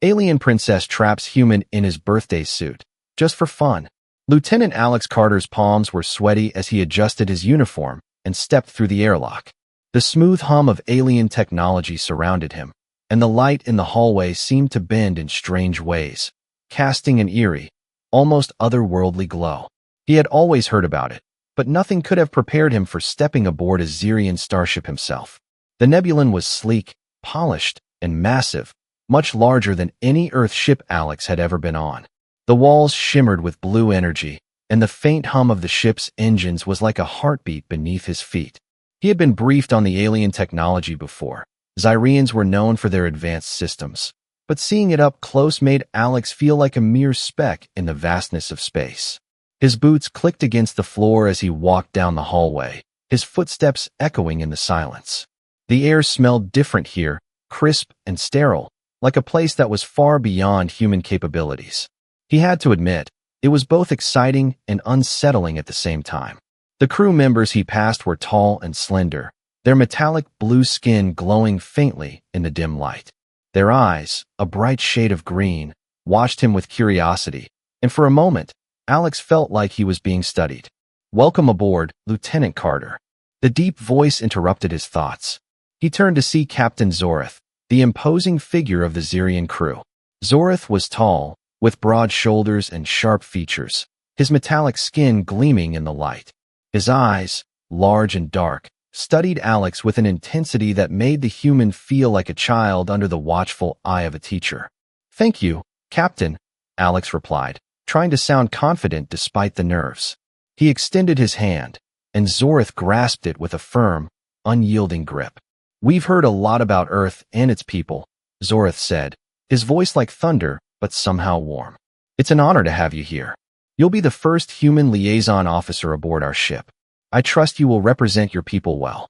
Alien princess traps human in his birthday suit. Just for fun. Lieutenant Alex Carter's palms were sweaty as he adjusted his uniform and stepped through the airlock. The smooth hum of alien technology surrounded him, and the light in the hallway seemed to bend in strange ways, casting an eerie, almost otherworldly glow. He had always heard about it, but nothing could have prepared him for stepping aboard a Xerian starship himself. The Nebulan was sleek, polished, and massive, much larger than any Earth ship Alex had ever been on. The walls shimmered with blue energy, and the faint hum of the ship's engines was like a heartbeat beneath his feet. He had been briefed on the alien technology before. Xerians were known for their advanced systems, but seeing it up close made Alex feel like a mere speck in the vastness of space. His boots clicked against the floor as he walked down the hallway, his footsteps echoing in the silence. The air smelled different here, crisp and sterile, like a place that was far beyond human capabilities. He had to admit, it was both exciting and unsettling at the same time. The crew members he passed were tall and slender, their metallic blue skin glowing faintly in the dim light. Their eyes, a bright shade of green, watched him with curiosity, and for a moment, Alex felt like he was being studied. "Welcome aboard, Lieutenant Carter." The deep voice interrupted his thoughts. He turned to see Captain Zorith, the imposing figure of the Xerian crew. Zorith was tall, with broad shoulders and sharp features, his metallic skin gleaming in the light. His eyes, large and dark, studied Alex with an intensity that made the human feel like a child under the watchful eye of a teacher. "Thank you, Captain," Alex replied, trying to sound confident despite the nerves. He extended his hand, and Zorith grasped it with a firm, unyielding grip. "We've heard a lot about Earth and its people," Zorith said, his voice like thunder, but somehow warm. "It's an honor to have you here. You'll be the first human liaison officer aboard our ship. I trust you will represent your people well."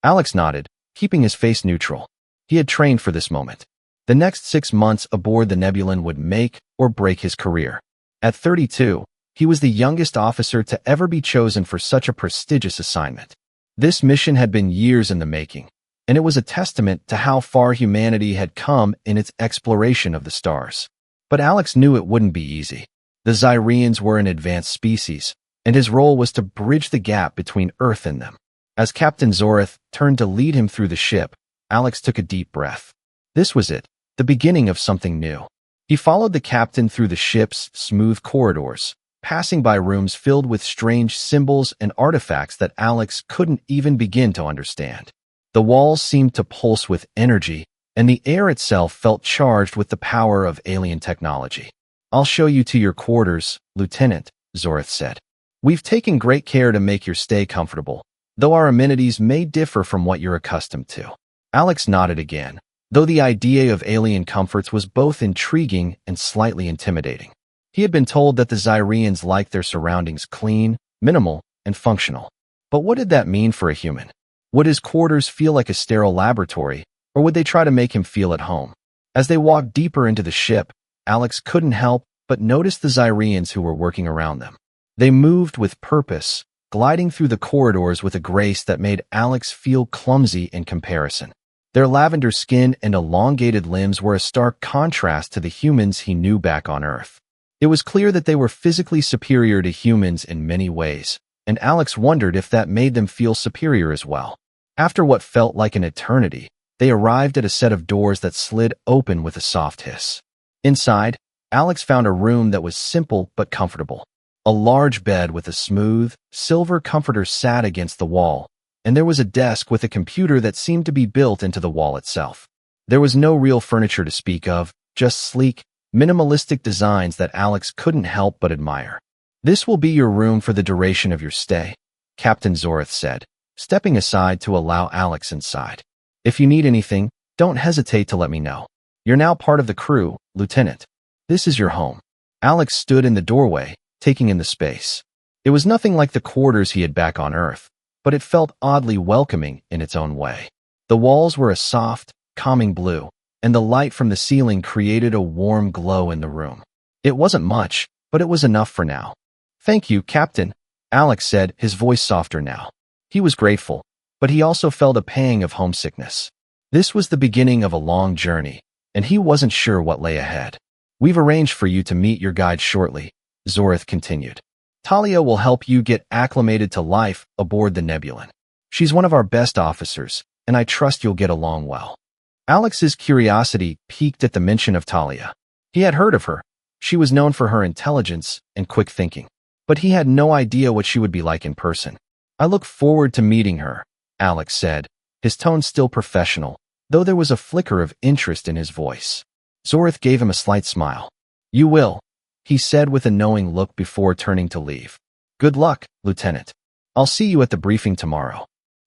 Alex nodded, keeping his face neutral. He had trained for this moment. The next 6 months aboard the Nebulan would make or break his career. At 32, he was the youngest officer to ever be chosen for such a prestigious assignment. This mission had been years in the making, and it was a testament to how far humanity had come in its exploration of the stars. But Alex knew it wouldn't be easy. The Xerians were an advanced species, and his role was to bridge the gap between Earth and them. As Captain Zorith turned to lead him through the ship, Alex took a deep breath. This was it, the beginning of something new. He followed the captain through the ship's smooth corridors, passing by rooms filled with strange symbols and artifacts that Alex couldn't even begin to understand. The walls seemed to pulse with energy, and the air itself felt charged with the power of alien technology. "I'll show you to your quarters, Lieutenant," Zorith said. "We've taken great care to make your stay comfortable, though our amenities may differ from what you're accustomed to." Alex nodded again, though the idea of alien comforts was both intriguing and slightly intimidating. He had been told that the Xerians liked their surroundings clean, minimal, and functional. But what did that mean for a human? Would his quarters feel like a sterile laboratory, or would they try to make him feel at home? As they walked deeper into the ship, Alex couldn't help but notice the Xerians who were working around them. They moved with purpose, gliding through the corridors with a grace that made Alex feel clumsy in comparison. Their lavender skin and elongated limbs were a stark contrast to the humans he knew back on Earth. It was clear that they were physically superior to humans in many ways, and Alex wondered if that made them feel superior as well. After what felt like an eternity, they arrived at a set of doors that slid open with a soft hiss. Inside, Alex found a room that was simple but comfortable. A large bed with a smooth, silver comforter sat against the wall, and there was a desk with a computer that seemed to be built into the wall itself. There was no real furniture to speak of, just sleek, minimalistic designs that Alex couldn't help but admire. "This will be your room for the duration of your stay," Captain Zorith said, stepping aside to allow Alex inside. "If you need anything, don't hesitate to let me know. You're now part of the crew, Lieutenant. This is your home." Alex stood in the doorway, taking in the space. It was nothing like the quarters he had back on Earth, but it felt oddly welcoming in its own way. The walls were a soft, calming blue, and the light from the ceiling created a warm glow in the room. It wasn't much, but it was enough for now. "Thank you, Captain," Alex said, his voice softer now. He was grateful, but he also felt a pang of homesickness. This was the beginning of a long journey, and he wasn't sure what lay ahead. We've arranged for you to meet your guide shortly, Zorith continued. Talia will help you get acclimated to life aboard the Nebulan. She's one of our best officers, and I trust you'll get along well. Alex's curiosity piqued at the mention of Talia. He had heard of her. She was known for her intelligence and quick thinking, but he had no idea what she would be like in person. I look forward to meeting her, Alex said, his tone still professional, though there was a flicker of interest in his voice. Zorith gave him a slight smile. You will, he said with a knowing look before turning to leave. Good luck, Lieutenant. I'll see you at the briefing tomorrow.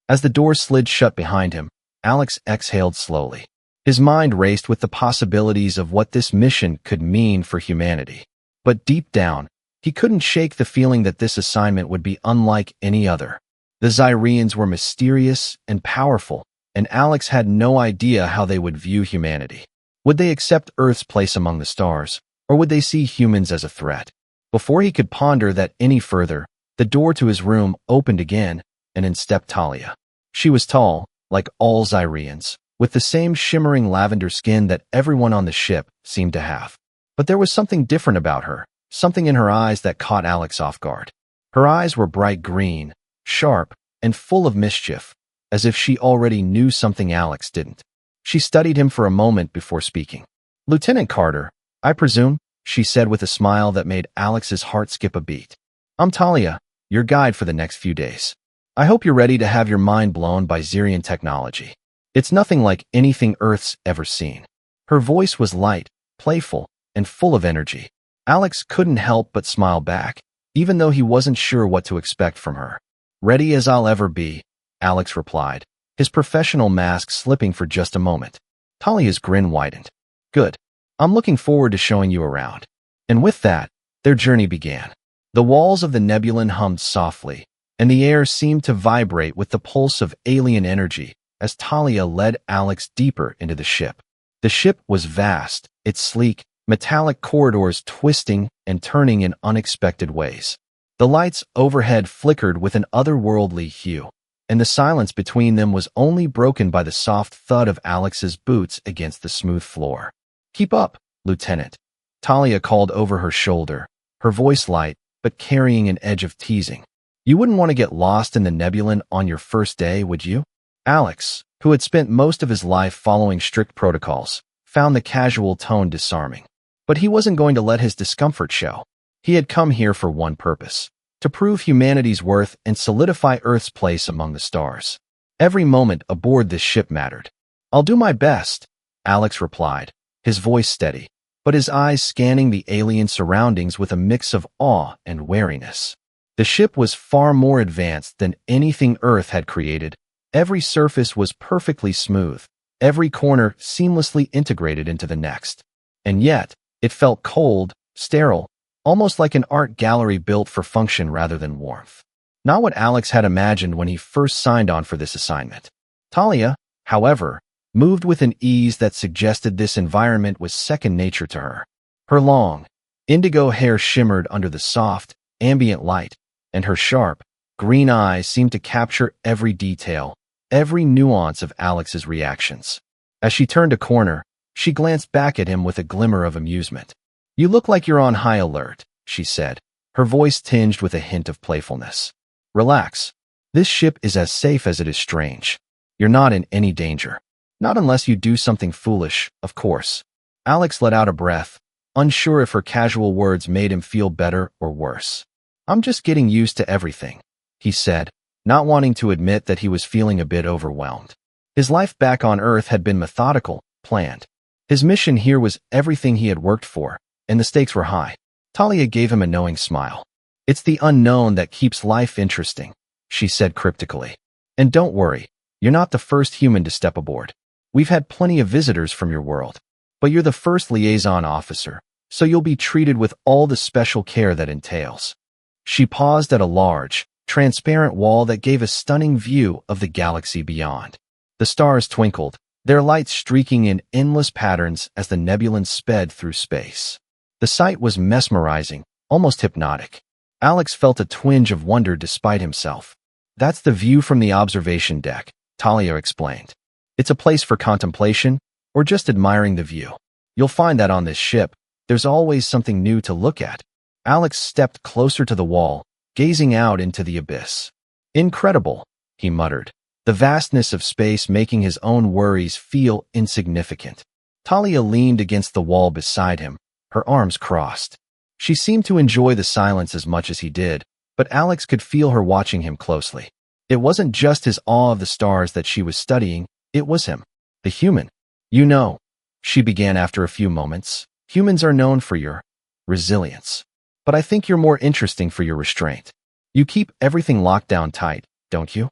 As the door slid shut behind him, Alex exhaled slowly. His mind raced with the possibilities of what this mission could mean for humanity. But deep down, he couldn't shake the feeling that this assignment would be unlike any other. The Zyrians were mysterious and powerful, and Alex had no idea how they would view humanity. Would they accept Earth's place among the stars, or would they see humans as a threat? Before he could ponder that any further, the door to his room opened again, and in stepped Talia. She was tall, like all Zyrians, with the same shimmering lavender skin that everyone on the ship seemed to have. But there was something different about her, something in her eyes that caught Alex off guard. Her eyes were bright green, sharp, and full of mischief, as if she already knew something Alex didn't. She studied him for a moment before speaking. Lieutenant Carter, I presume, she said with a smile that made Alex's heart skip a beat. I'm Talia, your guide for the next few days. I hope you're ready to have your mind blown by Zyrian technology. It's nothing like anything Earth's ever seen. Her voice was light, playful, and full of energy. Alex couldn't help but smile back, even though he wasn't sure what to expect from her. Ready as I'll ever be, Alex replied, his professional mask slipping for just a moment. Talia's grin widened. Good. I'm looking forward to showing you around. And with that, their journey began. The walls of the Nebulan hummed softly, and the air seemed to vibrate with the pulse of alien energy as Talia led Alex deeper into the ship. The ship was vast, its sleek, metallic corridors twisting and turning in unexpected ways. The lights overhead flickered with an otherworldly hue, and the silence between them was only broken by the soft thud of Alex's boots against the smooth floor. Keep up, Lieutenant, Talia called over her shoulder, her voice light but carrying an edge of teasing. You wouldn't want to get lost in the Nebulan on your first day, would you? Alex, who had spent most of his life following strict protocols, found the casual tone disarming. But he wasn't going to let his discomfort show. He had come here for one purpose: to prove humanity's worth and solidify Earth's place among the stars. Every moment aboard this ship mattered. I'll do my best, Alex replied, his voice steady, but his eyes scanning the alien surroundings with a mix of awe and wariness. The ship was far more advanced than anything Earth had created. Every surface was perfectly smooth, every corner seamlessly integrated into the next. And yet, it felt cold, sterile, almost like an art gallery built for function rather than warmth. Not what Alex had imagined when he first signed on for this assignment. Talia, however, moved with an ease that suggested this environment was second nature to her. Her long, indigo hair shimmered under the soft, ambient light, and her sharp, green eyes seemed to capture every detail, every nuance of Alex's reactions. As she turned a corner, she glanced back at him with a glimmer of amusement. You look like you're on high alert, she said, her voice tinged with a hint of playfulness. Relax. This ship is as safe as it is strange. You're not in any danger. Not unless you do something foolish, of course. Alex let out a breath, unsure if her casual words made him feel better or worse. I'm just getting used to everything, he said, not wanting to admit that he was feeling a bit overwhelmed. His life back on Earth had been methodical, planned. His mission here was everything he had worked for, and the stakes were high. Talia gave him a knowing smile. It's the unknown that keeps life interesting, she said cryptically. And don't worry, you're not the first human to step aboard. We've had plenty of visitors from your world, but you're the first liaison officer, so you'll be treated with all the special care that entails. She paused at a large, transparent wall that gave a stunning view of the galaxy beyond. The stars twinkled, their lights streaking in endless patterns as the Nebulan sped through space. The sight was mesmerizing, almost hypnotic. Alex felt a twinge of wonder despite himself. That's the view from the observation deck, Talia explained. It's a place for contemplation, or just admiring the view. You'll find that on this ship, there's always something new to look at. Alex stepped closer to the wall, gazing out into the abyss. Incredible, he muttered, the vastness of space making his own worries feel insignificant. Talia leaned against the wall beside him, her arms crossed. She seemed to enjoy the silence as much as he did, but Alex could feel her watching him closely. It wasn't just his awe of the stars that she was studying, it was him, the human. You know, she began after a few moments, humans are known for your resilience. But I think you're more interesting for your restraint. You keep everything locked down tight, don't you?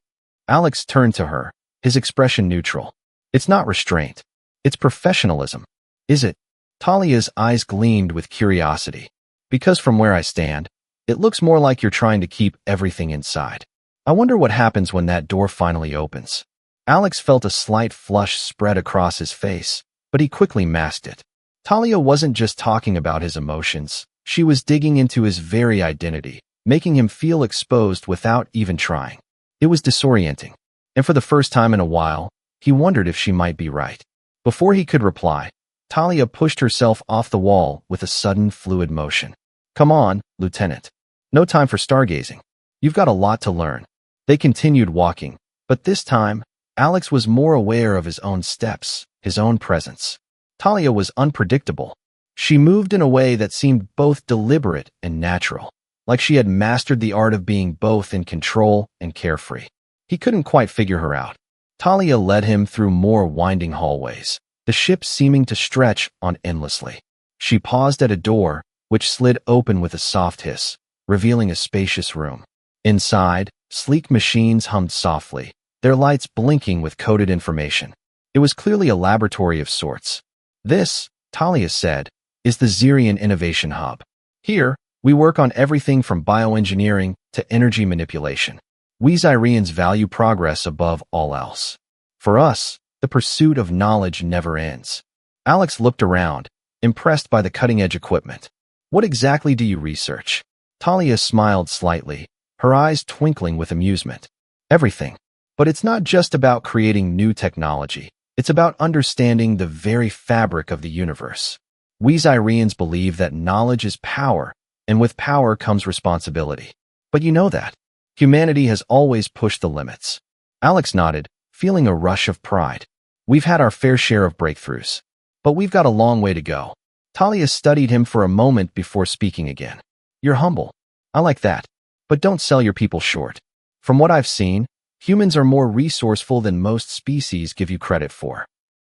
Alex turned to her, his expression neutral. It's not restraint. It's professionalism. Is it? Talia's eyes gleamed with curiosity. Because from where I stand, it looks more like you're trying to keep everything inside. I wonder what happens when that door finally opens. Alex felt a slight flush spread across his face, but he quickly masked it. Talia wasn't just talking about his emotions. She was digging into his very identity, making him feel exposed without even trying. It was disorienting, and for the first time in a while, he wondered if she might be right. Before he could reply, Talia pushed herself off the wall with a sudden fluid motion. Come on, Lieutenant. No time for stargazing. You've got a lot to learn. They continued walking, but this time, Alex was more aware of his own steps, his own presence. Talia was unpredictable. She moved in a way that seemed both deliberate and natural, like she had mastered the art of being both in control and carefree. He couldn't quite figure her out. Talia led him through more winding hallways, the ship seeming to stretch on endlessly. She paused at a door, which slid open with a soft hiss, revealing a spacious room. Inside, sleek machines hummed softly, their lights blinking with coded information. It was clearly a laboratory of sorts. This, Talia said, is the Xerian Innovation Hub. Here, we work on everything from bioengineering to energy manipulation. We Xyrians value progress above all else. For us, the pursuit of knowledge never ends. Alex looked around, impressed by the cutting-edge equipment. What exactly do you research? Talia smiled slightly, her eyes twinkling with amusement. Everything. But it's not just about creating new technology. It's about understanding the very fabric of the universe. We Xyrians believe that knowledge is power, and with power comes responsibility. But you know that. Humanity has always pushed the limits. Alex nodded, feeling a rush of pride. We've had our fair share of breakthroughs. But we've got a long way to go. Talia studied him for a moment before speaking again. You're humble. I like that. But don't sell your people short. From what I've seen, humans are more resourceful than most species give you credit for.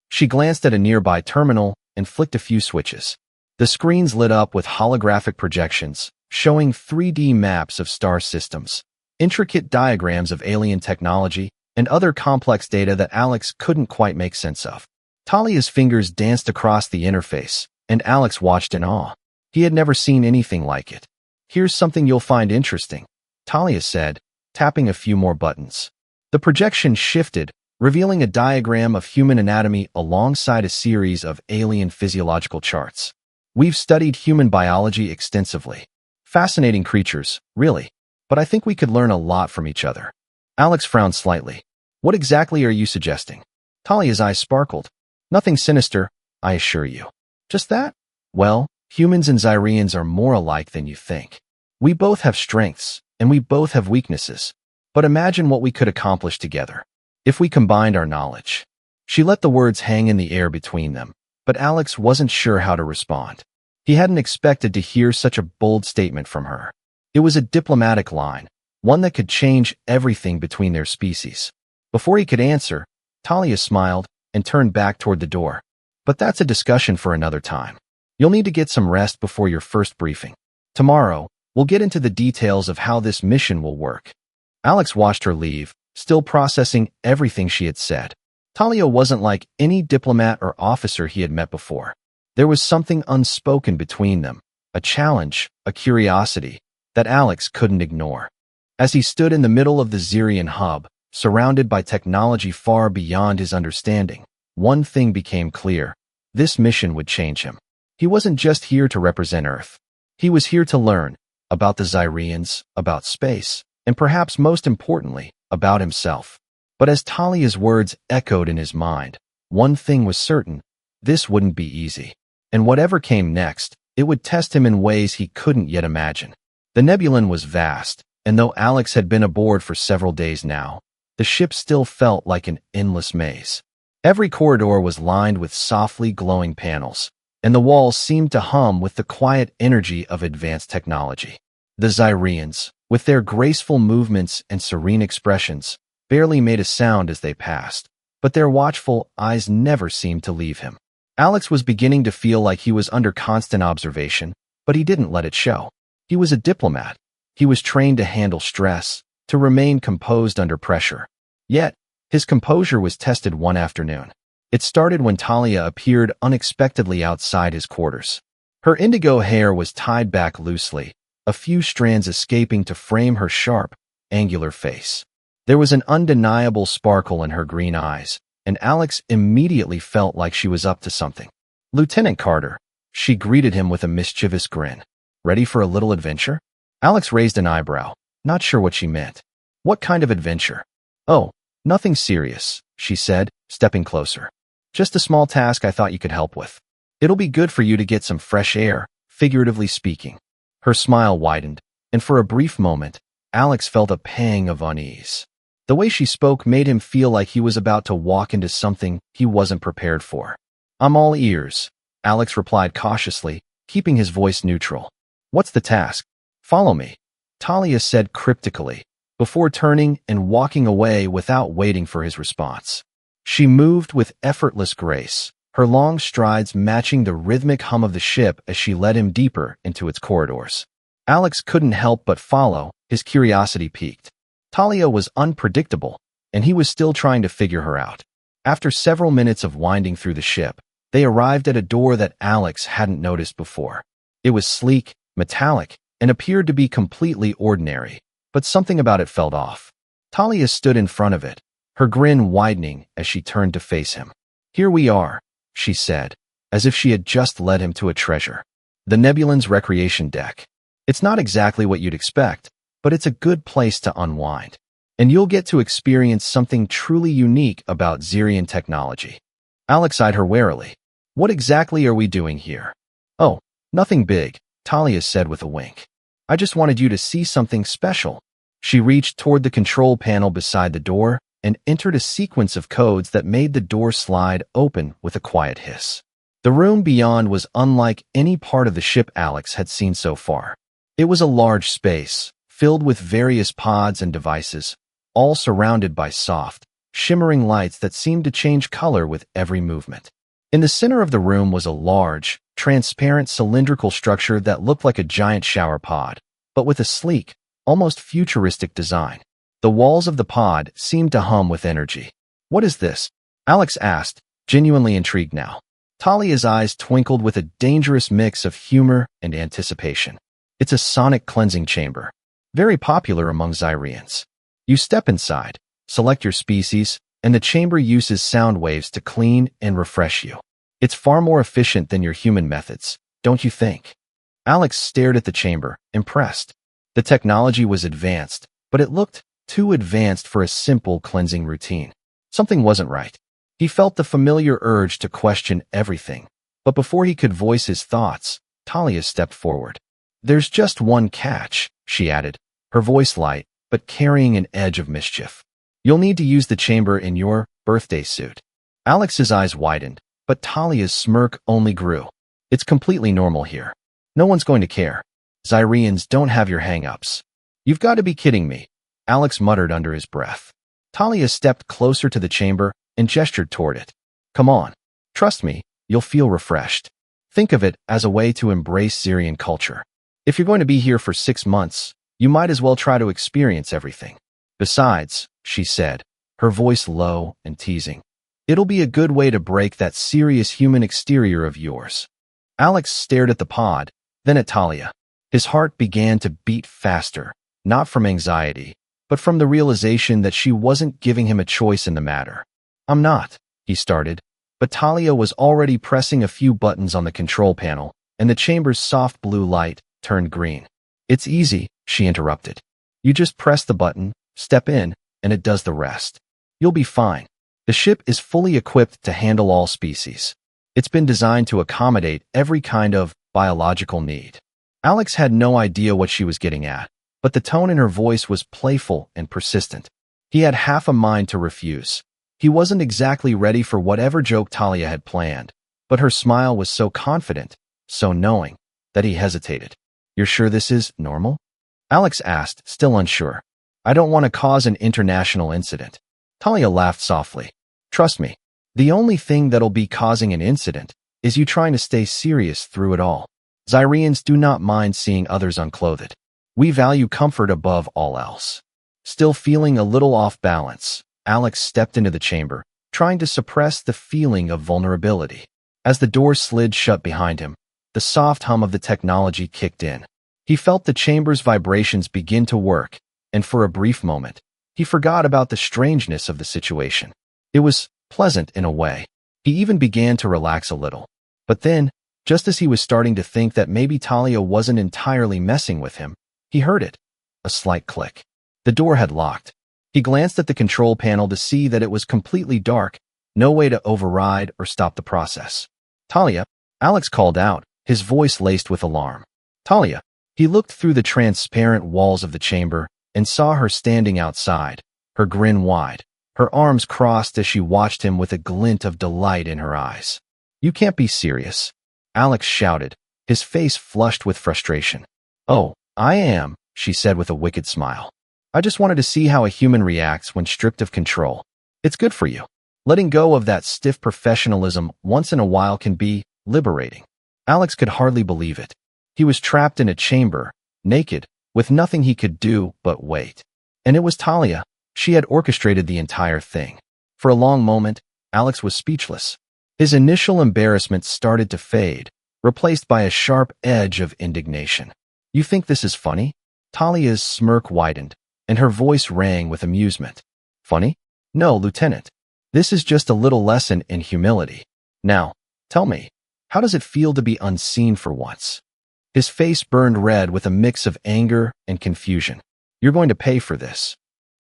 She glanced at a nearby terminal and flicked a few switches. The screens lit up with holographic projections, showing 3D maps of star systems, intricate diagrams of alien technology, and other complex data that Alex couldn't quite make sense of. Talia's fingers danced across the interface, and Alex watched in awe. He had never seen anything like it. Here's something you'll find interesting, Talia said, tapping a few more buttons. The projection shifted, revealing a diagram of human anatomy alongside a series of alien physiological charts. We've studied human biology extensively. Fascinating creatures, really. But I think we could learn a lot from each other. Alex frowned slightly. What exactly are you suggesting? Talia's eyes sparkled. Nothing sinister, I assure you. Just that? Well, humans and Xyrians are more alike than you think. We both have strengths, and we both have weaknesses. But imagine what we could accomplish together, if we combined our knowledge. She let the words hang in the air between them, but Alex wasn't sure how to respond. He hadn't expected to hear such a bold statement from her. It was a diplomatic line, one that could change everything between their species. Before he could answer, Talia smiled and turned back toward the door. But that's a discussion for another time. You'll need to get some rest before your first briefing. Tomorrow, we'll get into the details of how this mission will work. Alex watched her leave, still processing everything she had said. Talia wasn't like any diplomat or officer he had met before. There was something unspoken between them, a challenge, a curiosity, that Alex couldn't ignore. As he stood in the middle of the Xerian hub, surrounded by technology far beyond his understanding, one thing became clear. This mission would change him. He wasn't just here to represent Earth. He was here to learn about the Xyrians, about space, and perhaps most importantly, about himself. But as Talia's words echoed in his mind, one thing was certain, This wouldn't be easy. And whatever came next, it would test him in ways he couldn't yet imagine. The Nebulan was vast, and though Alex had been aboard for several days now, the ship still felt like an endless maze. Every corridor was lined with softly glowing panels, and the walls seemed to hum with the quiet energy of advanced technology. The Xyrians, with their graceful movements and serene expressions, barely made a sound as they passed, but their watchful eyes never seemed to leave him. Alex was beginning to feel like he was under constant observation, but he didn't let it show. He was a diplomat. He was trained to handle stress, to remain composed under pressure. Yet, his composure was tested one afternoon. It started when Talia appeared unexpectedly outside his quarters. Her indigo hair was tied back loosely, a few strands escaping to frame her sharp, angular face. There was an undeniable sparkle in her green eyes, and Alex immediately felt like she was up to something. "Lieutenant Carter," she greeted him with a mischievous grin. "Ready for a little adventure?" Alex raised an eyebrow, not sure what she meant. "What kind of adventure?" "Oh, nothing serious," she said, stepping closer. "Just a small task I thought you could help with. It'll be good for you to get some fresh air, figuratively speaking." Her smile widened, and for a brief moment, Alex felt a pang of unease. The way she spoke made him feel like he was about to walk into something he wasn't prepared for. "I'm all ears," Alex replied cautiously, keeping his voice neutral. "What's the task?" "Follow me," Talia said cryptically, before turning and walking away without waiting for his response. She moved with effortless grace, her long strides matching the rhythmic hum of the ship as she led him deeper into its corridors. Alex couldn't help but follow, his curiosity piqued. Talia was unpredictable, and he was still trying to figure her out. After several minutes of winding through the ship, they arrived at a door that Alex hadn't noticed before. It was sleek, metallic, and appeared to be completely ordinary, but something about it felt off. Talia stood in front of it, her grin widening as she turned to face him. "Here we are," she said, as if she had just led him to a treasure. "The Nebulan's recreation deck. It's not exactly what you'd expect, but it's a good place to unwind. And you'll get to experience something truly unique about Xyrian technology." Alex eyed her warily. "What exactly are we doing here?" "Oh, nothing big," Talia said with a wink. "I just wanted you to see something special." She reached toward the control panel beside the door and entered a sequence of codes that made the door slide open with a quiet hiss. The room beyond was unlike any part of the ship Alex had seen so far. It was a large space, filled with various pods and devices, all surrounded by soft, shimmering lights that seemed to change color with every movement. In the center of the room was a large, transparent cylindrical structure that looked like a giant shower pod, but with a sleek, almost futuristic design. The walls of the pod seemed to hum with energy. "What is this?" Alex asked, genuinely intrigued now. Talia's eyes twinkled with a dangerous mix of humor and anticipation. "It's a sonic cleansing chamber, very popular among Xyrians. You step inside, select your species, and the chamber uses sound waves to clean and refresh you. It's far more efficient than your human methods, don't you think?" Alex stared at the chamber, impressed. The technology was advanced, but it looked too advanced for a simple cleansing routine. Something wasn't right. He felt the familiar urge to question everything, but before he could voice his thoughts, Talia stepped forward. "There's just one catch," she added, her voice light, but carrying an edge of mischief. "You'll need to use the chamber in your birthday suit." Alex's eyes widened, but Talia's smirk only grew. "It's completely normal here. No one's going to care. Xyrians don't have your hang-ups." "You've got to be kidding me," Alex muttered under his breath. Talia stepped closer to the chamber and gestured toward it. "Come on. Trust me, you'll feel refreshed. Think of it as a way to embrace Xyrian culture. If you're going to be here for 6 months, you might as well try to experience everything. Besides," she said, her voice low and teasing, "it'll be a good way to break that serious human exterior of yours." Alex stared at the pod, then at Talia. His heart began to beat faster, not from anxiety, but from the realization that she wasn't giving him a choice in the matter. "I'm not," he started, but Talia was already pressing a few buttons on the control panel, and the chamber's soft blue light turned green. "It's easy," she interrupted. "You just press the button, step in, and it does the rest. You'll be fine. The ship is fully equipped to handle all species." It's been designed to accommodate every kind of biological need. Alex had no idea what she was getting at, but the tone in her voice was playful and persistent. He had half a mind to refuse. He wasn't exactly ready for whatever joke Talia had planned, but her smile was so confident, so knowing, that he hesitated. "You're sure this is normal?" Alex asked, still unsure. "I don't want to cause an international incident." Talia laughed softly. "Trust me, the only thing that'll be causing an incident is you trying to stay serious through it all. Zyrians do not mind seeing others unclothed. We value comfort above all else." Still feeling a little off balance, Alex stepped into the chamber, trying to suppress the feeling of vulnerability. As the door slid shut behind him, the soft hum of the technology kicked in. He felt the chamber's vibrations begin to work, and for a brief moment, he forgot about the strangeness of the situation. It was pleasant in a way. He even began to relax a little. But then, just as he was starting to think that maybe Talia wasn't entirely messing with him, he heard it. A slight click. The door had locked. He glanced at the control panel to see that it was completely dark, no way to override or stop the process. "Talia," Alex called out, his voice laced with alarm. "Talia." He looked through the transparent walls of the chamber and saw her standing outside, her grin wide, her arms crossed as she watched him with a glint of delight in her eyes. "You can't be serious," Alex shouted, his face flushed with frustration. "Oh, I am," she said with a wicked smile. "I just wanted to see how a human reacts when stripped of control. It's good for you. Letting go of that stiff professionalism once in a while can be liberating." Alex could hardly believe it. He was trapped in a chamber, naked, with nothing he could do but wait. And it was Talia. She had orchestrated the entire thing. For a long moment, Alex was speechless. His initial embarrassment started to fade, replaced by a sharp edge of indignation. "You think this is funny?" Talia's smirk widened, and her voice rang with amusement. "Funny? No, Lieutenant. This is just a little lesson in humility. Now, tell me, how does it feel to be unseen for once?" His face burned red with a mix of anger and confusion. "You're going to pay for this."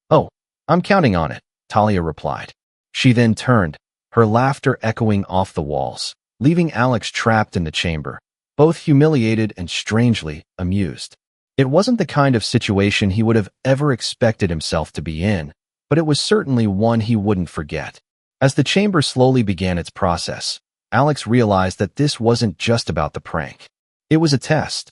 "Oh, I'm counting on it," Talia replied. She then turned, her laughter echoing off the walls, leaving Alex trapped in the chamber, both humiliated and strangely amused. It wasn't the kind of situation he would have ever expected himself to be in, but it was certainly one he wouldn't forget. As the chamber slowly began its process, Alex realized that this wasn't just about the prank. It was a test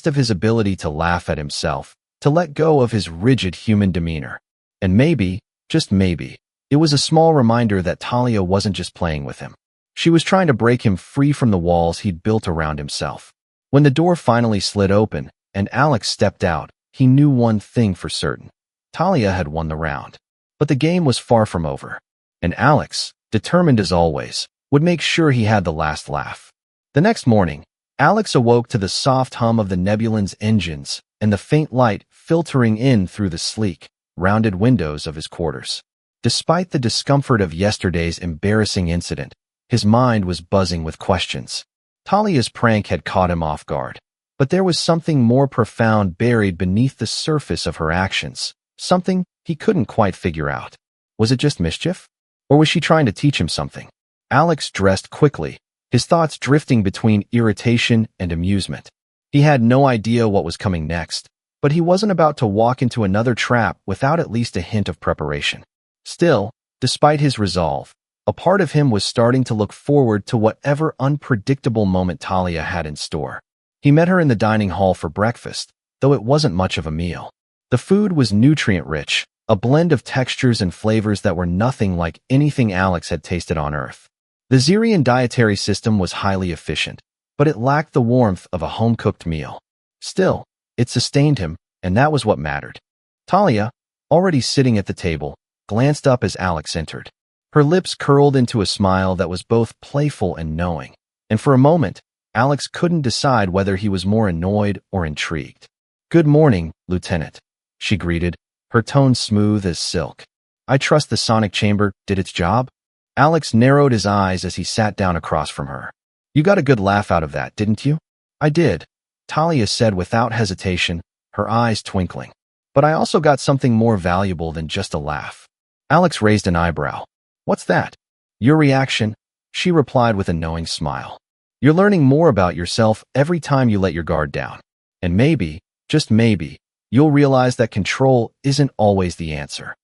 of his ability to laugh at himself, to let go of his rigid human demeanor. And maybe, just maybe, it was a small reminder that Talia wasn't just playing with him. She was trying to break him free from the walls he'd built around himself. When the door finally slid open and Alex stepped out, he knew one thing for certain. Talia had won the round. But the game was far from over. And Alex, determined as always, would make sure he had the last laugh. The next morning, Alex awoke to the soft hum of the Nebulan's engines and the faint light filtering in through the sleek, rounded windows of his quarters. Despite the discomfort of yesterday's embarrassing incident, his mind was buzzing with questions. Talia's prank had caught him off guard, but there was something more profound buried beneath the surface of her actions, something he couldn't quite figure out. Was it just mischief? Or was she trying to teach him something? Alex dressed quickly, his thoughts drifting between irritation and amusement. He had no idea what was coming next, but he wasn't about to walk into another trap without at least a hint of preparation. Still, despite his resolve, a part of him was starting to look forward to whatever unpredictable moment Talia had in store. He met her in the dining hall for breakfast, though it wasn't much of a meal. The food was nutrient-rich, a blend of textures and flavors that were nothing like anything Alex had tasted on Earth. The Zyrian dietary system was highly efficient, but it lacked the warmth of a home-cooked meal. Still, it sustained him, and that was what mattered. Talia, already sitting at the table, glanced up as Alex entered. Her lips curled into a smile that was both playful and knowing, and for a moment, Alex couldn't decide whether he was more annoyed or intrigued. "Good morning, Lieutenant," she greeted, her tone smooth as silk. "I trust the sonic chamber did its job?" Alex narrowed his eyes as he sat down across from her. "You got a good laugh out of that, didn't you?" "I did," Talia said without hesitation, her eyes twinkling. "But I also got something more valuable than just a laugh." Alex raised an eyebrow. "What's that?" "Your reaction. She replied with a knowing smile. You're learning more about yourself every time you let your guard down. And maybe, just maybe, you'll realize that control isn't always the answer.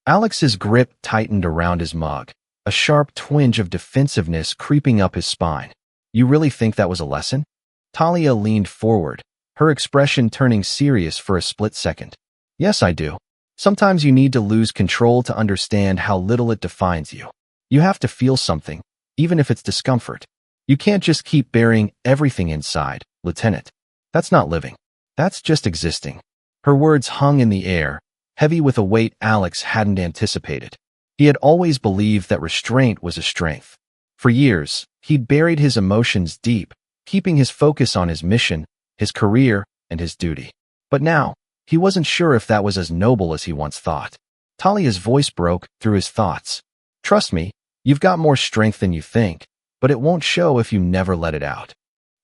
Alex's grip tightened around his mug, a sharp twinge of defensiveness creeping up his spine. You really think that was a lesson? Talia leaned forward, her expression turning serious for a split second. Yes, I do. Sometimes you need to lose control to understand how little it defines you. You have to feel something, even if it's discomfort. You can't just keep burying everything inside, Lieutenant. That's not living. That's just existing. Her words hung in the air, heavy with a weight Alex hadn't anticipated. He had always believed that restraint was a strength. For years, he'd buried his emotions deep, keeping his focus on his mission, his career, and his duty. But now, he wasn't sure if that was as noble as he once thought. Talia's voice broke through his thoughts. Trust me, you've got more strength than you think, but it won't show if you never let it out.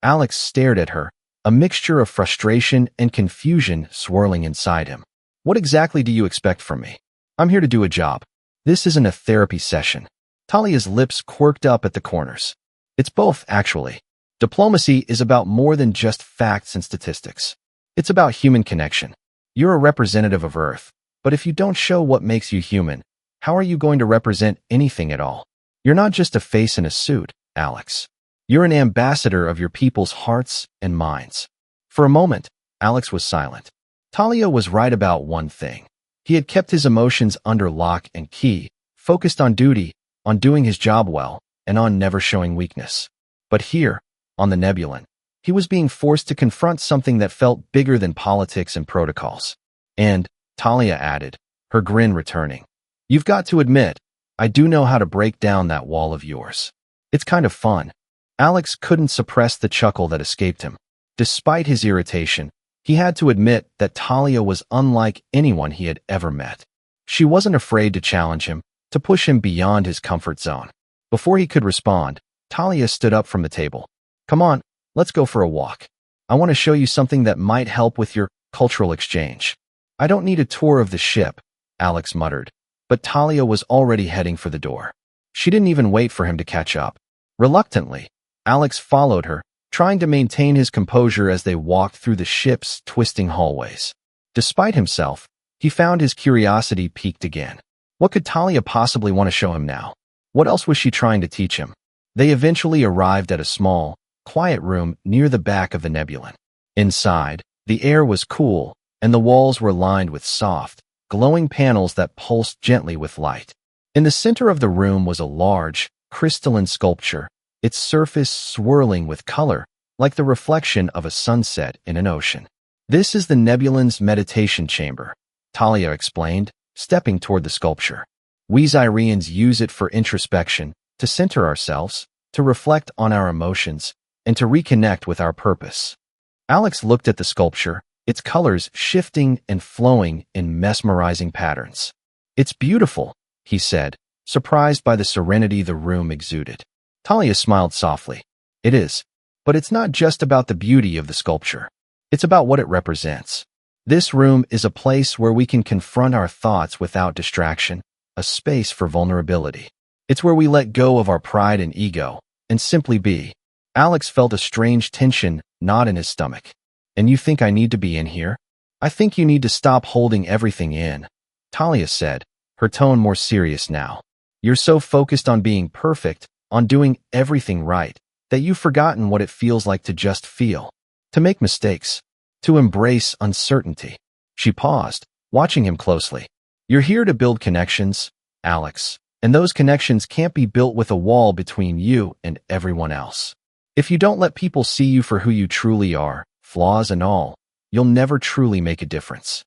Alex stared at her, a mixture of frustration and confusion swirling inside him. What exactly do you expect from me? I'm here to do a job. This isn't a therapy session. Talia's lips quirked up at the corners. It's both, actually. Diplomacy is about more than just facts and statistics. It's about human connection. You're a representative of Earth, but if you don't show what makes you human, how are you going to represent anything at all? You're not just a face in a suit, Alex. You're an ambassador of your people's hearts and minds. For a moment, Alex was silent. Talia was right about one thing. He had kept his emotions under lock and key, focused on duty, on doing his job well, and on never showing weakness. But here, on the Nebulan, he was being forced to confront something that felt bigger than politics and protocols. And, Talia added, her grin returning, you've got to admit, I do know how to break down that wall of yours. It's kind of fun. Alex couldn't suppress the chuckle that escaped him. Despite his irritation, he had to admit that Talia was unlike anyone he had ever met. She wasn't afraid to challenge him, to push him beyond his comfort zone. Before he could respond, Talia stood up from the table. Come on, let's go for a walk. I want to show you something that might help with your cultural exchange. I don't need a tour of the ship, Alex muttered, but Talia was already heading for the door. She didn't even wait for him to catch up. Reluctantly, Alex followed her, trying to maintain his composure as they walked through the ship's twisting hallways. Despite himself, he found his curiosity piqued again. What could Talia possibly want to show him now? What else was she trying to teach him? They eventually arrived at a small, quiet room near the back of the Nebulan. Inside, the air was cool, and the walls were lined with soft, glowing panels that pulsed gently with light. In the center of the room was a large, crystalline sculpture, its surface swirling with color, like the reflection of a sunset in an ocean. This is the Nebulan's meditation chamber, Talia explained, stepping toward the sculpture. We Zyrians use it for introspection, to center ourselves, to reflect on our emotions, and to reconnect with our purpose. Alex looked at the sculpture, its colors shifting and flowing in mesmerizing patterns. It's beautiful, he said, surprised by the serenity the room exuded. Talia smiled softly. It is, but it's not just about the beauty of the sculpture. It's about what it represents. This room is a place where we can confront our thoughts without distraction, a space for vulnerability. It's where we let go of our pride and ego, and simply be. Alex felt a strange tension knot in his stomach. And you think I need to be in here? I think you need to stop holding everything in, Talia said, her tone more serious now. You're so focused on being perfect, on doing everything right, that you've forgotten what it feels like to just feel, to make mistakes, to embrace uncertainty. She paused, watching him closely. You're here to build connections, Alex, and those connections can't be built with a wall between you and everyone else. If you don't let people see you for who you truly are, flaws and all, you'll never truly make a difference.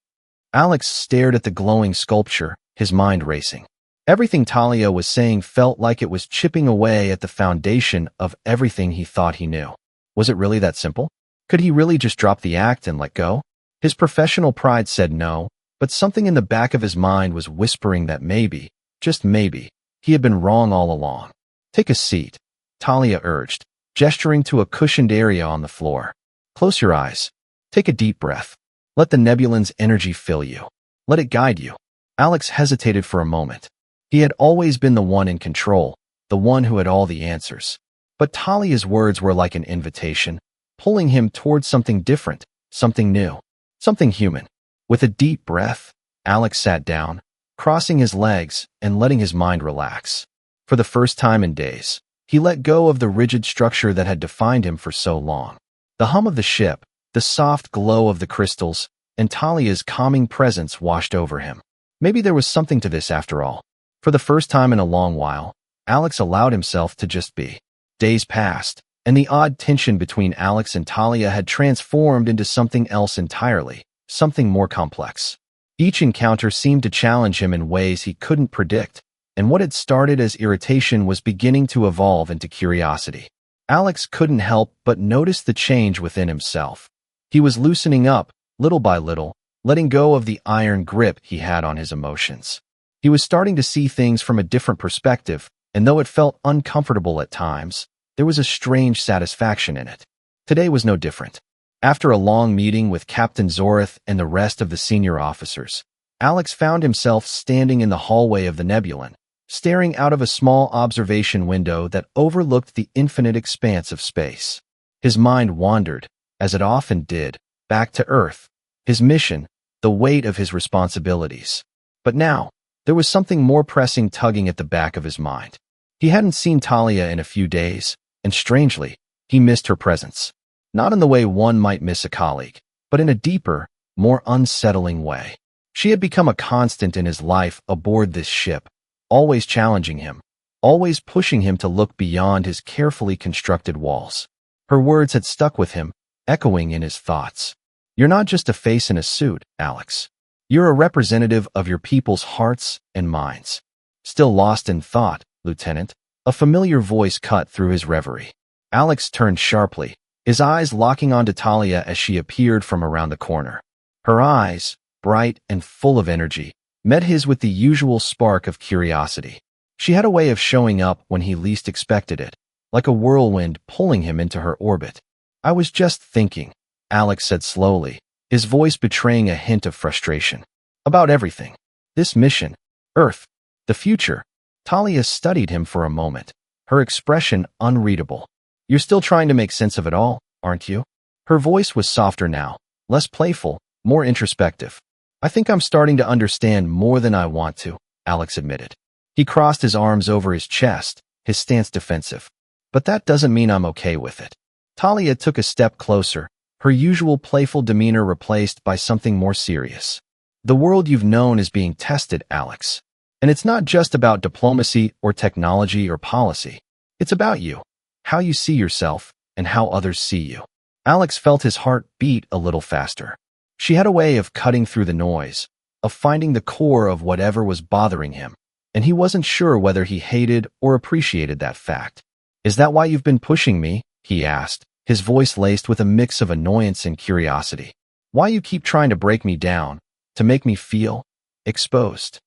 Alex stared at the glowing sculpture, his mind racing. Everything Talia was saying felt like it was chipping away at the foundation of everything he thought he knew. Was it really that simple? Could he really just drop the act and let go? His professional pride said no, but something in the back of his mind was whispering that maybe, just maybe, he had been wrong all along. Take a seat, Talia urged, gesturing to a cushioned area on the floor. Close your eyes. Take a deep breath. Let the Nebulan's energy fill you. Let it guide you. Alex hesitated for a moment. He had always been the one in control, the one who had all the answers. But Talia's words were like an invitation, pulling him towards something different, something new, something human. With a deep breath, Alex sat down, crossing his legs and letting his mind relax. For the first time in days, he let go of the rigid structure that had defined him for so long. The hum of the ship, the soft glow of the crystals, and Talia's calming presence washed over him. Maybe there was something to this after all. For the first time in a long while, Alex allowed himself to just be. Days passed, and the odd tension between Alex and Talia had transformed into something else entirely, something more complex. Each encounter seemed to challenge him in ways he couldn't predict, and what had started as irritation was beginning to evolve into curiosity. Alex couldn't help but notice the change within himself. He was loosening up, little by little, letting go of the iron grip he had on his emotions. He was starting to see things from a different perspective, and though it felt uncomfortable at times, there was a strange satisfaction in it. Today was no different. After a long meeting with Captain Zorith and the rest of the senior officers, Alex found himself standing in the hallway of the Nebulan, staring out of a small observation window that overlooked the infinite expanse of space. His mind wandered, as it often did, back to Earth, his mission, the weight of his responsibilities. But now, there was something more pressing tugging at the back of his mind. He hadn't seen Talia in a few days, and strangely, he missed her presence. Not in the way one might miss a colleague, but in a deeper, more unsettling way. She had become a constant in his life aboard this ship, always challenging him, always pushing him to look beyond his carefully constructed walls. Her words had stuck with him, echoing in his thoughts. "You're not just a face in a suit, Alex. You're a representative of your people's hearts and minds." Still lost in thought, Lieutenant, a familiar voice cut through his reverie. Alex turned sharply, his eyes locking onto Talia as she appeared from around the corner. Her eyes, bright and full of energy, met his with the usual spark of curiosity. She had a way of showing up when he least expected it, like a whirlwind pulling him into her orbit. "I was just thinking," Alex said slowly, his voice betraying a hint of frustration. "About everything. This mission, Earth, the future." Talia studied him for a moment, her expression unreadable. "You're still trying to make sense of it all, aren't you?" Her voice was softer now, less playful, more introspective. "I think I'm starting to understand more than I want to," Alex admitted. He crossed his arms over his chest, his stance defensive. "But that doesn't mean I'm okay with it." Talia took a step closer, her usual playful demeanor replaced by something more serious. "The world you've known is being tested, Alex. And it's not just about diplomacy or technology or policy. It's about you, how you see yourself, and how others see you." Alex felt his heart beat a little faster. She had a way of cutting through the noise, of finding the core of whatever was bothering him, and he wasn't sure whether he hated or appreciated that fact. "Is that why you've been pushing me?" he asked, his voice laced with a mix of annoyance and curiosity. "Why you keep trying to break me down, to make me feel exposed?"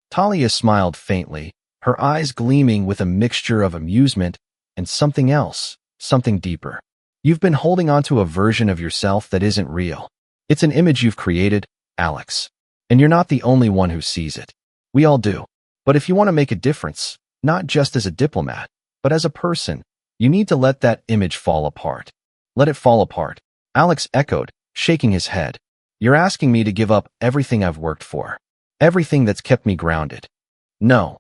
Talia smiled faintly, her eyes gleaming with a mixture of amusement and something else, something deeper. "You've been holding on to a version of yourself that isn't real. It's an image you've created, Alex. And you're not the only one who sees it. We all do. But if you want to make a difference, not just as a diplomat, but as a person, you need to let that image fall apart." "Let it fall apart," Alex echoed, shaking his head. "You're asking me to give up everything I've worked for. Everything that's kept me grounded." "No,"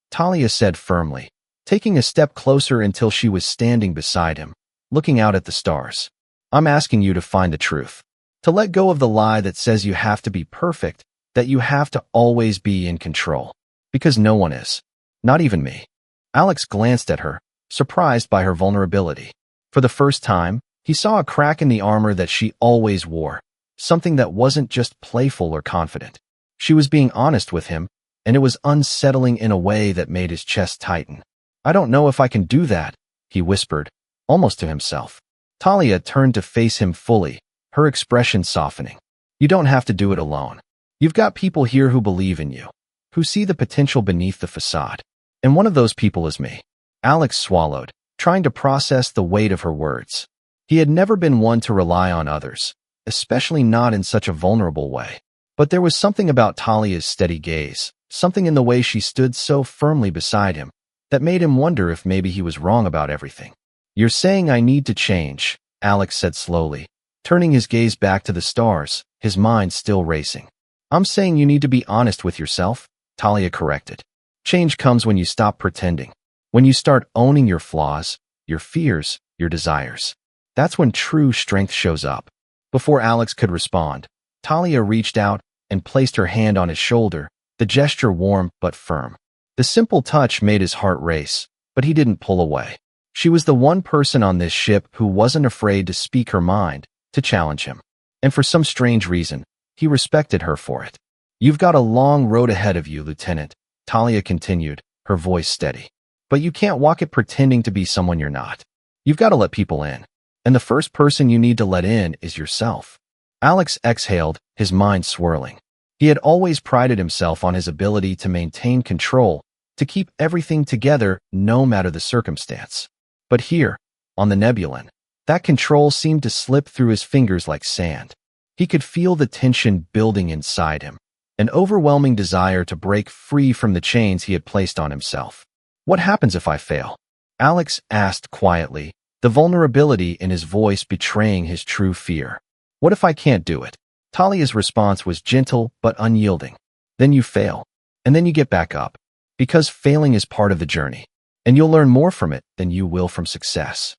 Talia said firmly, taking a step closer until she was standing beside him, looking out at the stars. "I'm asking you to find the truth. To let go of the lie that says you have to be perfect, that you have to always be in control. Because no one is. Not even me." Alex glanced at her, surprised by her vulnerability. For the first time, he saw a crack in the armor that she always wore, something that wasn't just playful or confident. She was being honest with him, and it was unsettling in a way that made his chest tighten. "I don't know if I can do that," he whispered, almost to himself. Talia turned to face him fully, her expression softening. "You don't have to do it alone. You've got people here who believe in you, who see the potential beneath the facade. And one of those people is me." Alex swallowed, trying to process the weight of her words. He had never been one to rely on others, especially not in such a vulnerable way. But there was something about Talia's steady gaze, something in the way she stood so firmly beside him, that made him wonder if maybe he was wrong about everything. "You're saying I need to change," Alex said slowly, turning his gaze back to the stars, his mind still racing. "I'm saying you need to be honest with yourself," Talia corrected. "Change comes when you stop pretending. When you start owning your flaws, your fears, your desires. That's when true strength shows up." Before Alex could respond, Talia reached out and placed her hand on his shoulder, the gesture warm but firm. The simple touch made his heart race, but he didn't pull away. She was the one person on this ship who wasn't afraid to speak her mind, to challenge him. And for some strange reason, he respected her for it. "You've got a long road ahead of you, Lieutenant," Talia continued, her voice steady. "But you can't walk it pretending to be someone you're not. You've got to let people in. And the first person you need to let in is yourself." Alex exhaled, his mind swirling. He had always prided himself on his ability to maintain control, to keep everything together no matter the circumstance. But here, on the Nebulan, that control seemed to slip through his fingers like sand. He could feel the tension building inside him, an overwhelming desire to break free from the chains he had placed on himself. "What happens if I fail?" Alex asked quietly, the vulnerability in his voice betraying his true fear. "What if I can't do it?" Talia's response was gentle but unyielding. "Then you fail, and then you get back up, because failing is part of the journey, and you'll learn more from it than you will from success."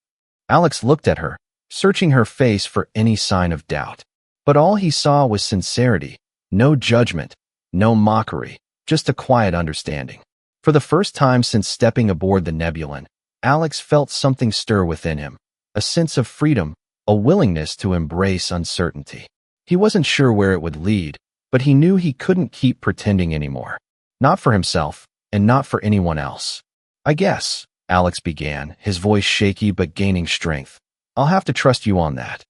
Alex looked at her, searching her face for any sign of doubt. But all he saw was sincerity, no judgment, no mockery, just a quiet understanding. For the first time since stepping aboard the Nebulan, Alex felt something stir within him, a sense of freedom, a willingness to embrace uncertainty. He wasn't sure where it would lead, but he knew he couldn't keep pretending anymore. Not for himself, and not for anyone else. "I guess," Alex began, his voice shaky but gaining strength. "I'll have to trust you on that."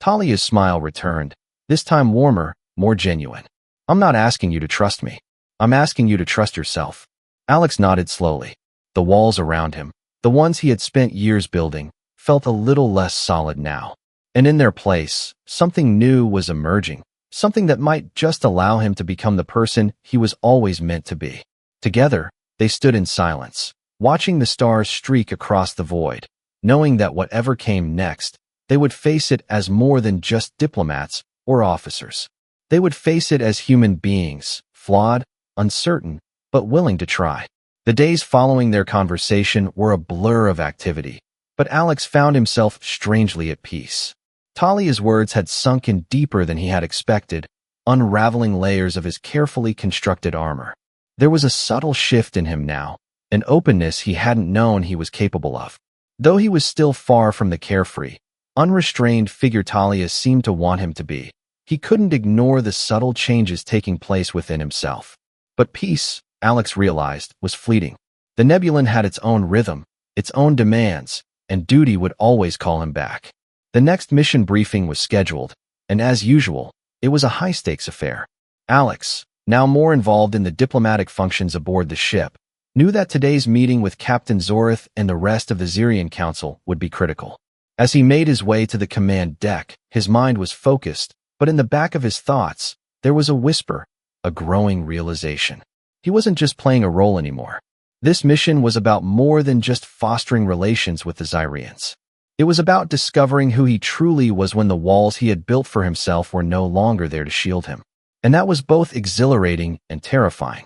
Talia's smile returned, this time warmer, more genuine. "I'm not asking you to trust me. I'm asking you to trust yourself." Alex nodded slowly. The walls around him, the ones he had spent years building, felt a little less solid now. And in their place, something new was emerging, something that might just allow him to become the person he was always meant to be. Together, they stood in silence, watching the stars streak across the void, knowing that whatever came next, they would face it as more than just diplomats or officers. They would face it as human beings, flawed, uncertain, but willing to try. The days following their conversation were a blur of activity, but Alex found himself strangely at peace. Talia's words had sunk in deeper than he had expected, unraveling layers of his carefully constructed armor. There was a subtle shift in him now, an openness he hadn't known he was capable of. Though he was still far from the carefree, unrestrained figure Talia seemed to want him to be, he couldn't ignore the subtle changes taking place within himself. But peace, Alex realized, was fleeting. The Nebulan had its own rhythm, its own demands, and duty would always call him back. The next mission briefing was scheduled, and as usual, it was a high-stakes affair. Alex, now more involved in the diplomatic functions aboard the ship, knew that today's meeting with Captain Zorith and the rest of the Zirian Council would be critical. As he made his way to the command deck, his mind was focused, but in the back of his thoughts, there was a whisper, a growing realization. He wasn't just playing a role anymore. This mission was about more than just fostering relations with the Zirians. It was about discovering who he truly was when the walls he had built for himself were no longer there to shield him. And that was both exhilarating and terrifying.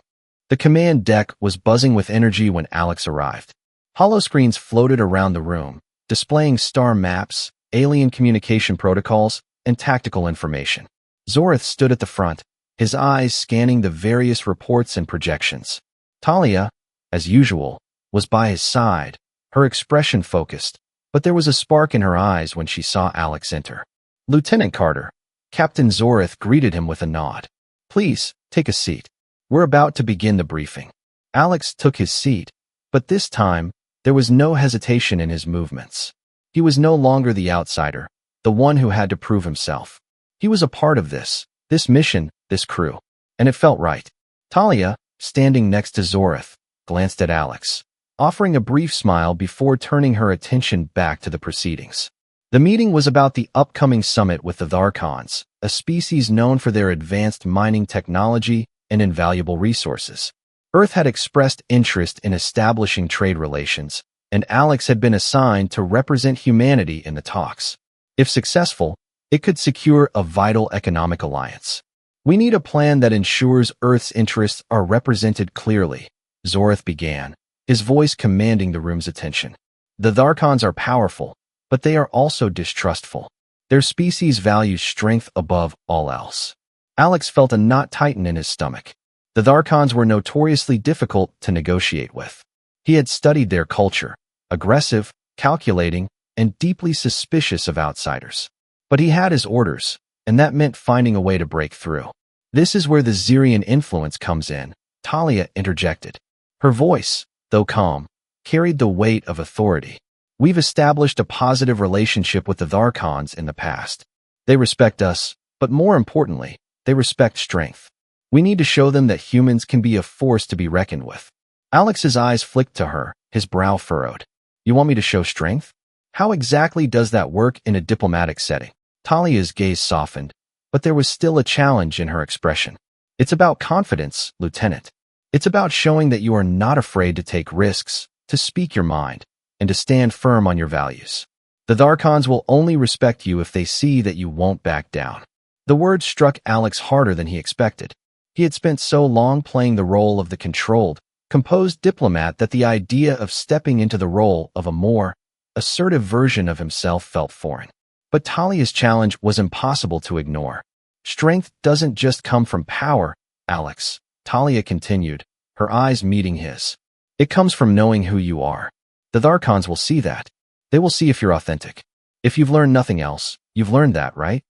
The command deck was buzzing with energy when Alex arrived. Holoscreens floated around the room, displaying star maps, alien communication protocols, and tactical information. Zorith stood at the front, his eyes scanning the various reports and projections. Talia, as usual, was by his side, her expression focused, but there was a spark in her eyes when she saw Alex enter. "Lieutenant Carter," Captain Zorith greeted him with a nod. "Please, take a seat. We're about to begin the briefing." Alex took his seat, but this time, there was no hesitation in his movements. He was no longer the outsider, the one who had to prove himself. He was a part of this mission, this crew, and it felt right. Talia, standing next to Zorith, glanced at Alex, offering a brief smile before turning her attention back to the proceedings. The meeting was about the upcoming summit with the Tharkons, a species known for their advanced mining technology and invaluable resources. Earth had expressed interest in establishing trade relations, and Alex had been assigned to represent humanity in the talks. If successful, it could secure a vital economic alliance. We need a plan that ensures Earth's interests are represented clearly, Zorith began, his voice commanding the room's attention. The Tharkons are powerful, but they are also distrustful. Their species values strength above all else. Alex felt a knot tighten in his stomach. The Tharkons were notoriously difficult to negotiate with. He had studied their culture, aggressive, calculating, and deeply suspicious of outsiders. But he had his orders, and that meant finding a way to break through. This is where the Zirian influence comes in, Talia interjected. Her voice, though calm, carried the weight of authority. We've established a positive relationship with the Tharkons in the past. They respect us, but more importantly, they respect strength. We need to show them that humans can be a force to be reckoned with. Alex's eyes flicked to her, his brow furrowed. You want me to show strength? How exactly does that work in a diplomatic setting? Talia's gaze softened, but there was still a challenge in her expression. It's about confidence, Lieutenant. It's about showing that you are not afraid to take risks, to speak your mind, and to stand firm on your values. The Tharkons will only respect you if they see that you won't back down. The words struck Alex harder than he expected. He had spent so long playing the role of the controlled, composed diplomat that the idea of stepping into the role of a more assertive version of himself felt foreign. But Talia's challenge was impossible to ignore. Strength doesn't just come from power, Alex, Talia continued, her eyes meeting his. It comes from knowing who you are. The Tharkons will see that. They will see if you're authentic. If you've learned nothing else, you've learned that, right?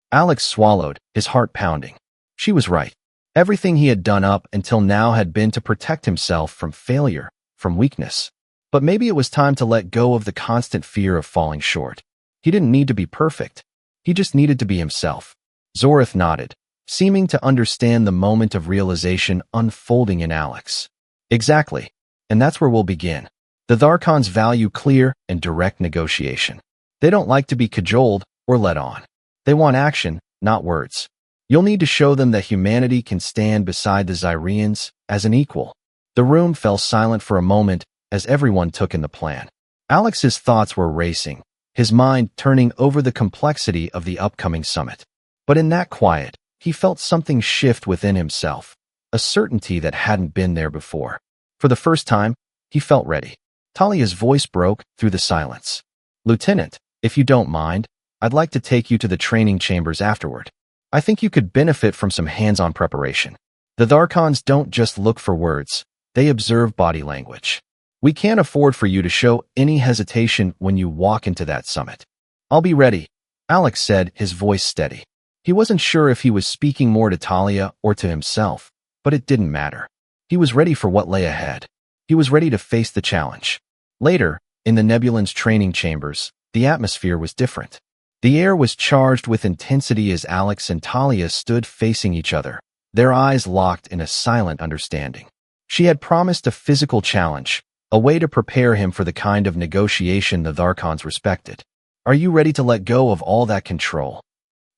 Alex swallowed, his heart pounding. She was right. Everything he had done up until now had been to protect himself from failure, from weakness. But maybe it was time to let go of the constant fear of falling short. He didn't need to be perfect. He just needed to be himself. Zorith nodded, seeming to understand the moment of realization unfolding in Alex. Exactly. And that's where we'll begin. The Tharkons value clear and direct negotiation. They don't like to be cajoled or led on. They want action, not words. You'll need to show them that humanity can stand beside the Zirians as an equal. The room fell silent for a moment as everyone took in the plan. Alex's thoughts were racing, his mind turning over the complexity of the upcoming summit. But in that quiet, he felt something shift within himself, a certainty that hadn't been there before. For the first time, he felt ready. Talia's voice broke through the silence. Lieutenant, if you don't mind, I'd like to take you to the training chambers afterward. I think you could benefit from some hands-on preparation. The Tharkons don't just look for words, they observe body language. We can't afford for you to show any hesitation when you walk into that summit. I'll be ready, Alex said, his voice steady. He wasn't sure if he was speaking more to Talia or to himself, but it didn't matter. He was ready for what lay ahead. He was ready to face the challenge. Later, in the Nebulan's training chambers, the atmosphere was different. The air was charged with intensity as Alex and Talia stood facing each other, their eyes locked in a silent understanding. She had promised a physical challenge, a way to prepare him for the kind of negotiation the Tharkons respected. Are you ready to let go of all that control?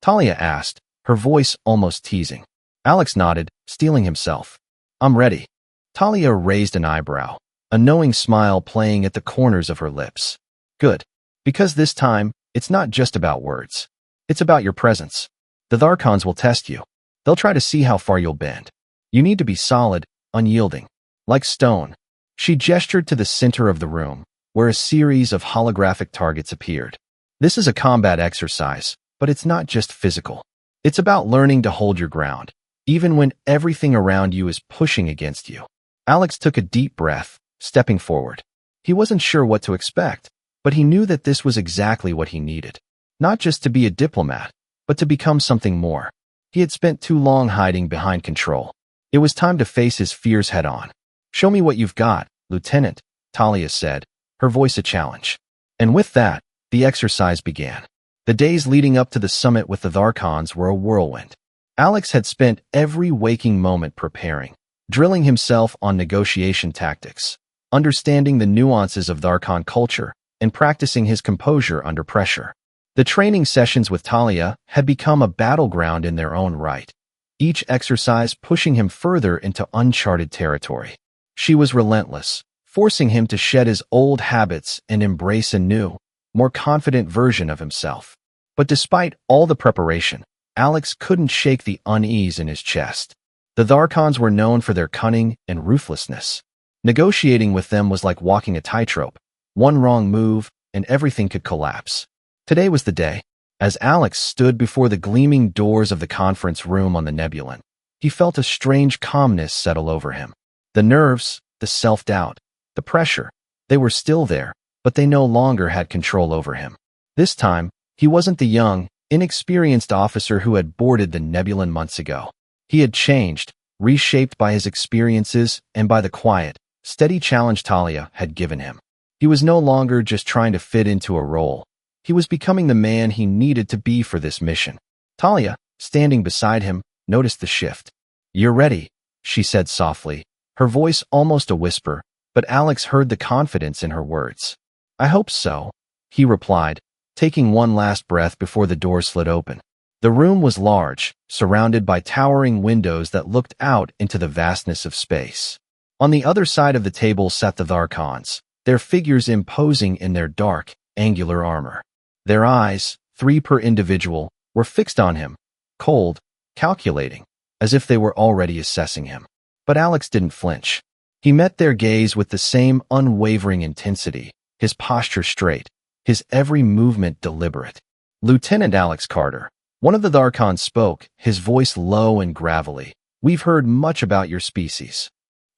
Talia asked, her voice almost teasing. Alex nodded, steeling himself. I'm ready. Talia raised an eyebrow, a knowing smile playing at the corners of her lips. Good. Because this time, it's not just about words. It's about your presence. The Tharkons will test you. They'll try to see how far you'll bend. You need to be solid, unyielding. Like stone. She gestured to the center of the room, where a series of holographic targets appeared. This is a combat exercise, but it's not just physical. It's about learning to hold your ground, even when everything around you is pushing against you. Alex took a deep breath, stepping forward. He wasn't sure what to expect, but he knew that this was exactly what he needed. Not just to be a diplomat, but to become something more. He had spent too long hiding behind control. It was time to face his fears head-on. Show me what you've got, Lieutenant, Talia said, her voice a challenge. And with that, the exercise began. The days leading up to the summit with the Tharkons were a whirlwind. Alex had spent every waking moment preparing, drilling himself on negotiation tactics, understanding the nuances of Tharkon culture, and practicing his composure under pressure. The training sessions with Talia had become a battleground in their own right, each exercise pushing him further into uncharted territory. She was relentless, forcing him to shed his old habits and embrace a new, more confident version of himself. But despite all the preparation, Alex couldn't shake the unease in his chest. The Tharkons were known for their cunning and ruthlessness. Negotiating with them was like walking a tightrope. One wrong move, and everything could collapse. Today was the day. As Alex stood before the gleaming doors of the conference room on the Nebulan, he felt a strange calmness settle over him. The nerves, the self-doubt, the pressure, they were still there, but they no longer had control over him. This time, he wasn't the young, inexperienced officer who had boarded the Nebulan months ago. He had changed, reshaped by his experiences and by the quiet, steady challenge Talia had given him. He was no longer just trying to fit into a role. He was becoming the man he needed to be for this mission. Talia, standing beside him, noticed the shift. "You're ready," she said softly, her voice almost a whisper, but Alex heard the confidence in her words. "I hope so," he replied, taking one last breath before the door slid open. The room was large, surrounded by towering windows that looked out into the vastness of space. On the other side of the table sat the Tharkons, their figures imposing in their dark, angular armor. Their eyes, 3 per individual, were fixed on him, cold, calculating, as if they were already assessing him. But Alex didn't flinch. He met their gaze with the same unwavering intensity, his posture straight, his every movement deliberate. "Lieutenant Alex Carter," one of the Tharkons spoke, his voice low and gravelly. "We've heard much about your species."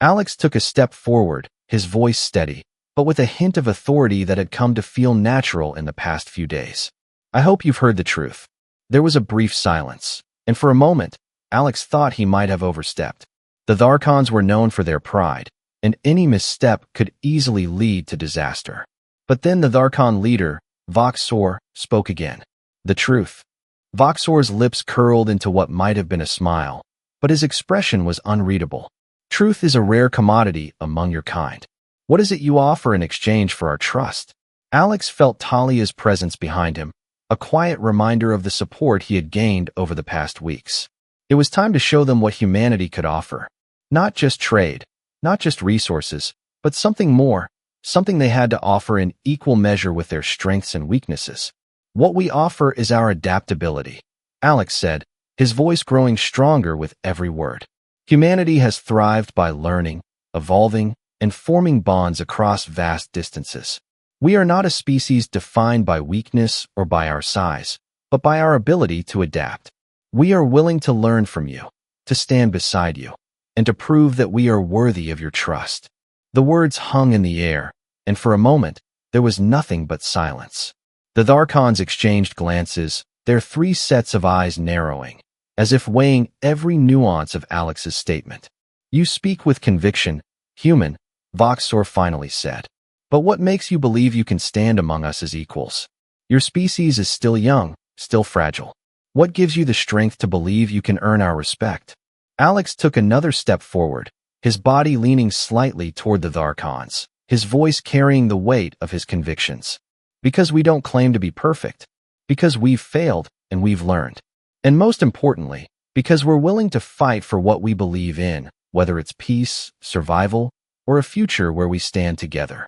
Alex took a step forward, his voice steady, but with a hint of authority that had come to feel natural in the past few days. "I hope you've heard the truth." There was a brief silence, and for a moment, Alex thought he might have overstepped. The Tharkons were known for their pride, and any misstep could easily lead to disaster. But then the Tharkon leader, Voxor, spoke again. "The truth." Voxor's lips curled into what might have been a smile, but his expression was unreadable. "Truth is a rare commodity among your kind. What is it you offer in exchange for our trust?" Alex felt Talia's presence behind him, a quiet reminder of the support he had gained over the past weeks. It was time to show them what humanity could offer. Not just trade, not just resources, but something more, something they had to offer in equal measure with their strengths and weaknesses. "What we offer is our adaptability," Alex said, his voice growing stronger with every word. "Humanity has thrived by learning, evolving, and forming bonds across vast distances. We are not a species defined by weakness or by our size, but by our ability to adapt. We are willing to learn from you, to stand beside you, and to prove that we are worthy of your trust." The words hung in the air, and for a moment, there was nothing but silence. The Tharkons exchanged glances, their 3 sets of eyes narrowing, as if weighing every nuance of Alex's statement. "You speak with conviction, human," Voxor finally said. "But what makes you believe you can stand among us as equals? Your species is still young, still fragile. What gives you the strength to believe you can earn our respect?" Alex took another step forward, his body leaning slightly toward the Tharkons, his voice carrying the weight of his convictions. "Because we don't claim to be perfect. Because we've failed and we've learned. And most importantly, because we're willing to fight for what we believe in, whether it's peace, survival, or a future where we stand together."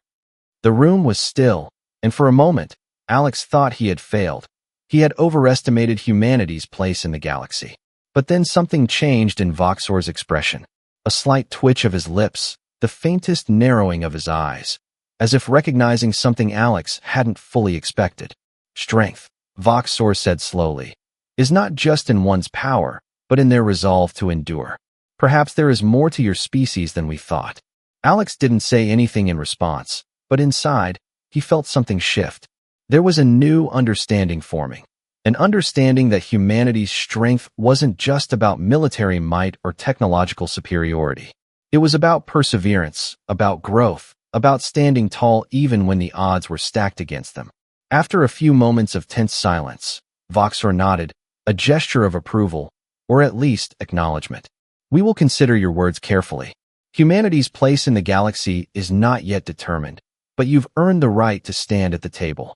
The room was still, and for a moment, Alex thought he had failed. He had overestimated humanity's place in the galaxy. But then something changed in Voxor's expression. A slight twitch of his lips, the faintest narrowing of his eyes, as if recognizing something Alex hadn't fully expected. "Strength," Voxor said slowly, "is not just in one's power, but in their resolve to endure. Perhaps there is more to your species than we thought." Alex didn't say anything in response, but inside, he felt something shift. There was a new understanding forming, an understanding that humanity's strength wasn't just about military might or technological superiority. It was about perseverance, about growth, about standing tall even when the odds were stacked against them. After a few moments of tense silence, Voxor nodded, a gesture of approval, or at least acknowledgement. "We will consider your words carefully. Humanity's place in the galaxy is not yet determined, but you've earned the right to stand at the table."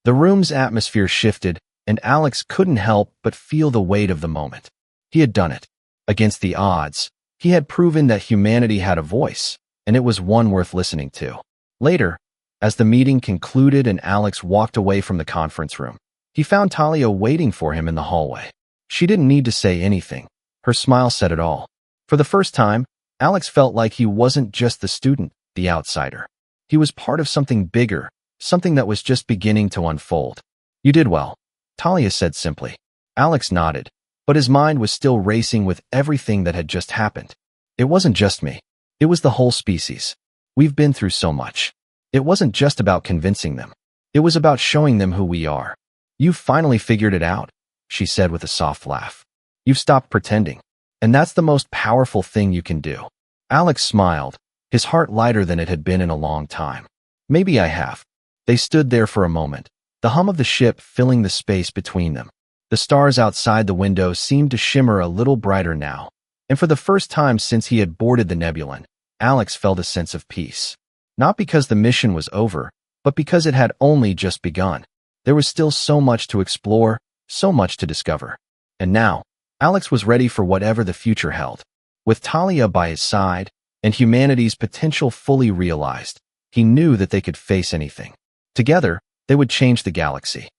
The room's atmosphere shifted, and Alex couldn't help but feel the weight of the moment. He had done it. Against the odds, he had proven that humanity had a voice, and it was one worth listening to. Later, as the meeting concluded and Alex walked away from the conference room, he found Talia waiting for him in the hallway. She didn't need to say anything. Her smile said it all. For the first time, Alex felt like he wasn't just the student, the outsider. He was part of something bigger, something that was just beginning to unfold. "You did well," Talia said simply. Alex nodded, but his mind was still racing with everything that had just happened. It wasn't just me. It was the whole species. We've been through so much. It wasn't just about convincing them. It was about showing them who we are. "You've finally figured it out," she said with a soft laugh. "You've stopped pretending. And that's the most powerful thing you can do." Alex smiled, his heart lighter than it had been in a long time. "Maybe I have." They stood there for a moment, the hum of the ship filling the space between them. The stars outside the window seemed to shimmer a little brighter now, and for the first time since he had boarded the Nebulan, Alex felt a sense of peace. Not because the mission was over, but because it had only just begun. There was still so much to explore, so much to discover. And now, Alex was ready for whatever the future held. With Talia by his side, and humanity's potential fully realized, he knew that they could face anything. Together, they would change the galaxy.